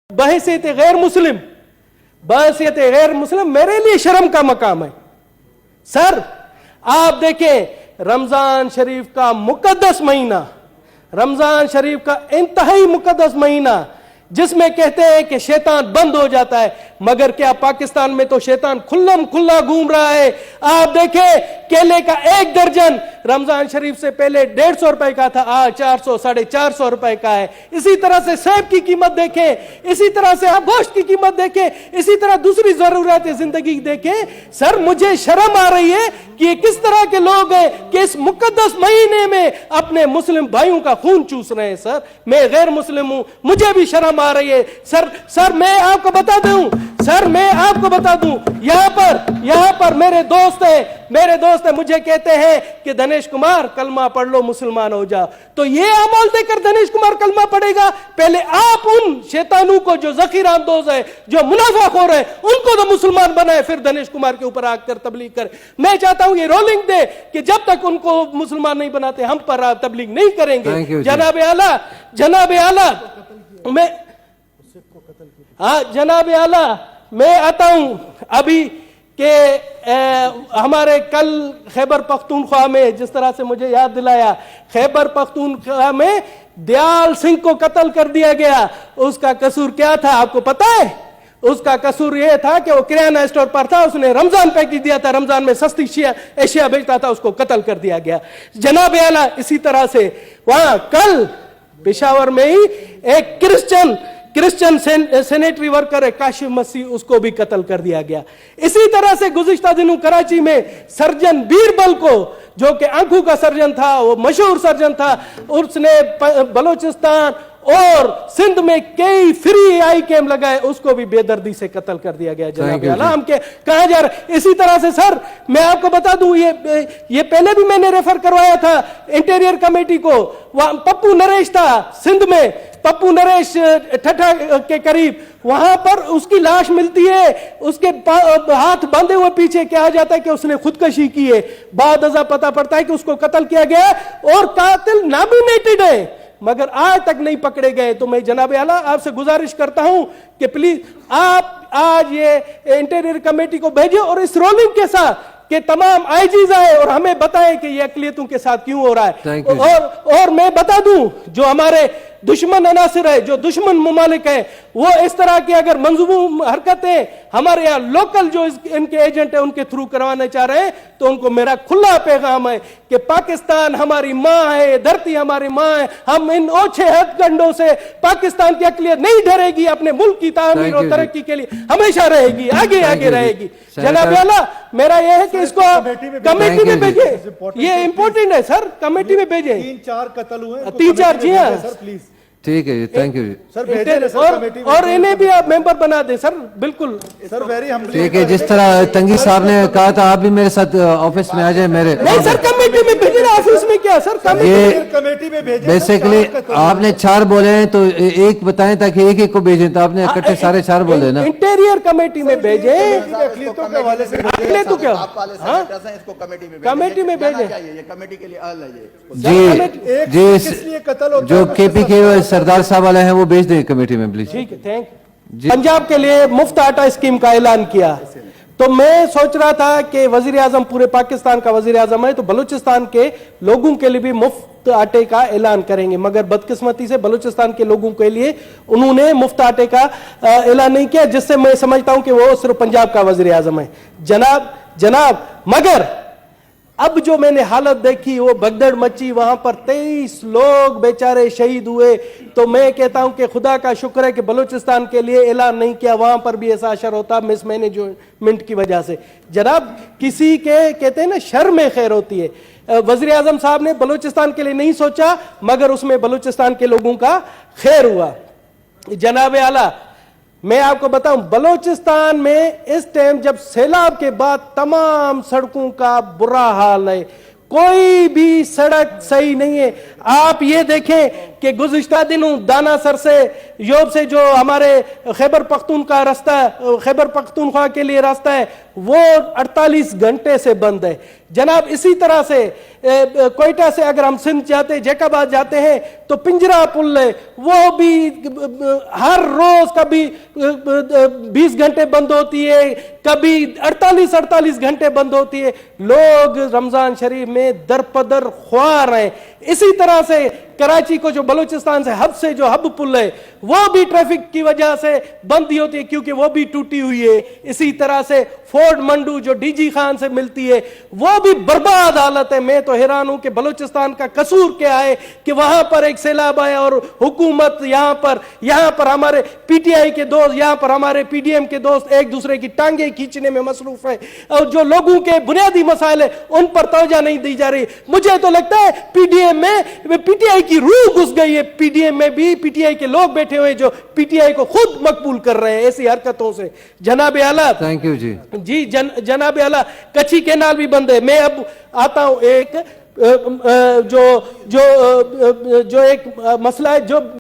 بحیثیت غیر مسلم میرے لیے شرم کا مقام ہے. سر آپ دیکھیں رمضان شریف کا مقدس مہینہ، رمضان شریف کا انتہائی مقدس مہینہ جس میں کہتے ہیں کہ شیطان بند ہو جاتا ہے، مگر کیا پاکستان میں تو شیطان کھلم کھلا گھوم رہا ہے. آپ دیکھیں کیلے کا ایک درجن رمضان شریف سے پہلے 150 روپے کا تھا، آج 400 450 روپے کا ہے. اسی طرح سے سیب کی قیمت دیکھیں، اسی طرح سے آپ گوشت کی قیمت دیکھیں، اسی طرح دوسری ضرورت زندگی دیکھیں. سر مجھے شرم آ رہی ہے کہ یہ کس طرح کے لوگ ہیں کہ اس مقدس مہینے میں اپنے مسلم بھائیوں کا خون چوس رہے ہیں. سر میں غیر مسلم ہوں، مجھے بھی شرم آ رہی ہے. سر میں آپ کو بتا دوں یہاں پر میرے دوست ہیں مجھے کہتے ہیں کہ دنیش کمار کلمہ پڑھ لو مسلمان ہو جا. تو یہ عمل دے کر دنیش کمار کلمہ پڑھے گا؟ پہلے آپ ان شیطانوں کو جو ذخیرہ اندوز ہے، جو منافع خور ہے، ان کو تو مسلمان بنائے، پھر دنیش کمار کے اوپر آ کر تبلیغ کر. میں چاہتا ہوں یہ رولنگ دے کہ جب تک ان کو مسلمان نہیں بناتے ہم پر تبلیغ نہیں کریں گے. جناب اعلیٰ میں آتا ہوں ابھی کہ ہمارے کل خیبر پختونخوا میں جس طرح سے مجھے یاد دلایا، خیبر پختونخوا میں دیال سنگھ کو قتل کر دیا گیا. اس کا قصور کیا تھا آپ کو پتا ہے؟ اس کا قصور یہ تھا کہ وہ کرانہ اسٹور پر تھا، اس نے رمضان پیکج دیا تھا، رمضان میں سستی اشیاء بیچتا تھا، اس کو قتل کر دیا گیا. جناب اعلیٰ اسی طرح سے وہاں کل پشاور میں ہی ایک کرسچن سینیٹری ورکر ہے کاشف مسیح، اس کو بھی قتل کر دیا گیا. اسی طرح سے گزشتہ دنوں کراچی میں سرجن بیربل کو، جو کہ آنکھوں کا سرجن تھا، وہ مشہور سرجن تھا، اس نے بلوچستان اور سندھ میں کئی فری آئی کیم لگائے، اس کو بھی بے دردی سے قتل کر دیا گیا. جناب اعلیٰ ہم کہاں جا رہے؟ اسی طرح سے سر میں آپ کو بتا دوں، یہ پہلے بھی میں نے ریفر کروایا تھا انٹیریئر کمیٹی کو. پپو نریش تھا سندھ میں، پپو نریش ٹھٹھا کے قریب، وہاں پر اس کی لاش ملتی ہے، اس کے ہاتھ باندھے ہوئے پیچھے کہا جاتا ہے کہ اس نے خودکشی کی ہے. بعد ازاں پتہ پڑتا ہے کہ اس کو قتل کیا گیا اور قاتل نامینیٹڈ ہے، مگر آج تک نہیں پکڑے گئے. تو میں جناب اعلیٰ آپ سے گزارش کرتا ہوں کہ پلیز آپ آج یہ انٹیریئر کمیٹی کو بھیجیں اور اس رولنگ کے ساتھ کہ تمام آئی جیز آئے اور ہمیں بتائیں کہ یہ اقلیتوں کے ساتھ کیوں ہو رہا ہے. اور میں بتا دوں جو ہمارے دشمن عناصر ہے، جو دشمن ممالک ہیں، وہ اس طرح کی اگر منظوم حرکتیں ہمارے یہاں لوکل جو ان کے ایجنٹ ہیں ان کے تھرو کروانا چاہ رہے ہیں، تو ان کو میرا کھلا پیغام ہے کہ پاکستان ہماری ماں ہے، دھرتی ہماری ماں ہے. ہم ان اوچھے ہتھ کنڈوں سے پاکستان کی اقلیت نہیں ڈرے گی، اپنے ملک کی تعمیر اور ترقی کے لیے ہمیشہ رہے گی، آگے رہے گی. جناب اعلیٰ میرا یہ ہے کہ اس کو کمیٹی میں بھیجیں، یہ امپورٹنٹ ہے سر، کمیٹی میں بھیجیں. 3-4 قتل ہوئے، 3-4 جی ہاں سر پلیز. ٹھیک ہے جی، تھینک یو جی. اور انہیں بھی آپ ممبر بنا دیں سر. بالکل سر، ویری ہمبلی. ٹھیک ہے، جس طرح تنگی صاحب نے کہا تھا آپ بھی میرے ساتھ آفس میں آ جائیں. میرے نہیں سر، کمیٹی میں بھیجیں. آفس میں کیا سر، کمیٹی میں بھیجیں. بیسیکلی آپ نے 4 بولے ہیں تو ایک بتائیں تاکہ ایک کو بھیجیں، تو آپ نے اکٹھے سارے 4 بولے نا. انٹیریئر کمیٹی میں بھیجیں. اقلیتوں کے حوالے سے اقلیتوں کیا کمیٹی میں بھیجیں. جی جو کے پی کے سردار صاحب والے ہیں وہ بھیج دیں کمیٹی میں پلیز. ٹھیک ہے، تھینک. پنجاب کے لیے مفت آٹا اسکیم کا اعلان کیا، تو میں سوچ رہا تھا کہ وزیر اعظم پورے پاکستان کا وزیر اعظم ہے، تو بلوچستان کے لوگوں کے لیے بھی مفت آٹے کا اعلان کریں گے. مگر بدقسمتی سے بلوچستان کے لوگوں کے لیے انہوں نے مفت آٹے کا اعلان نہیں کیا، جس سے میں سمجھتا ہوں کہ وہ صرف پنجاب کا وزیر اعظم ہے. جناب مگر اب جو میں نے حالت دیکھی، وہ بگدڑ مچی، وہاں پر 23 لوگ بیچارے شہید ہوئے. تو میں کہتا ہوں کہ خدا کا شکر ہے کہ بلوچستان کے لیے اعلان نہیں کیا، وہاں پر بھی ایسا اشر ہوتا مس مینجمنٹ کی وجہ سے. جناب کسی کے کہتے ہیں نا شر میں خیر ہوتی ہے. وزیر اعظم صاحب نے بلوچستان کے لیے نہیں سوچا، مگر اس میں بلوچستان کے لوگوں کا خیر ہوا. جناب اعلیٰ میں آپ کو بتاؤں، بلوچستان میں اس ٹائم جب سیلاب کے بعد تمام سڑکوں کا برا حال ہے، کوئی بھی سڑک صحیح نہیں ہے. آپ یہ دیکھیں کہ گزشتہ دنوں دانا سر سے یوب سے جو ہمارے خیبر پختونخوا راستہ خیبر پختونخوا کے لیے راستہ ہے وہ 48 گھنٹے سے بند ہے جناب. اسی طرح سے کوئٹہ سے اگر ہم سندھ جاتے جیک آباد جاتے ہیں تو پنجرا پل ہے وہ بھی ہر روز کبھی 20 گھنٹے بند ہوتی ہے کبھی 48 گھنٹے بند ہوتی ہے. لوگ رمضان شریف میں درپدر خوار ہیں. اسی طرح سے کراچی کو جو بلوچستان سے ہب سے جو ہب پل ہے وہ بھی ٹریفک کی وجہ سے بند ہی ہوتی ہے کیونکہ وہ بھی ٹوٹی ہوئی ہے. اسی طرح سے فورڈ منڈو جو ڈی جی خان سے ملتی ہے وہ بھی برباد حالت ہے. میں تو حیران ہوں کہ بلوچستان کا قصور کیا ہے کہ وہاں پر ایک سیلاب آیا اور حکومت یہاں پر ہمارے پی ٹی آئی کے دوست یہاں پر ہمارے پی ڈی ایم کے دوست ایک دوسرے کی ٹانگیں کھینچنے میں مصروف ہے اور جو لوگوں کے بنیادی مسائل ہیں ان پر توجہ نہیں دی جا رہی. مجھے تو لگتا ہے پی ڈی ایم میں پی ٹی آئی کی روح گھس گئی ہے. پی ڈی ایم میں بھی پی ٹی آئی کے لوگ بیٹھے ہوئے جو پی ٹی آئی کو خود مقبول کر رہے ہیں ایسی حرکتوں سے. جناب اعلیٰ تھینک یو جی جناب اعلیٰ کچھی کینال بھی بند ہے. میں اب آتا ہوں ایک جو ایک مسئلہ ہے جو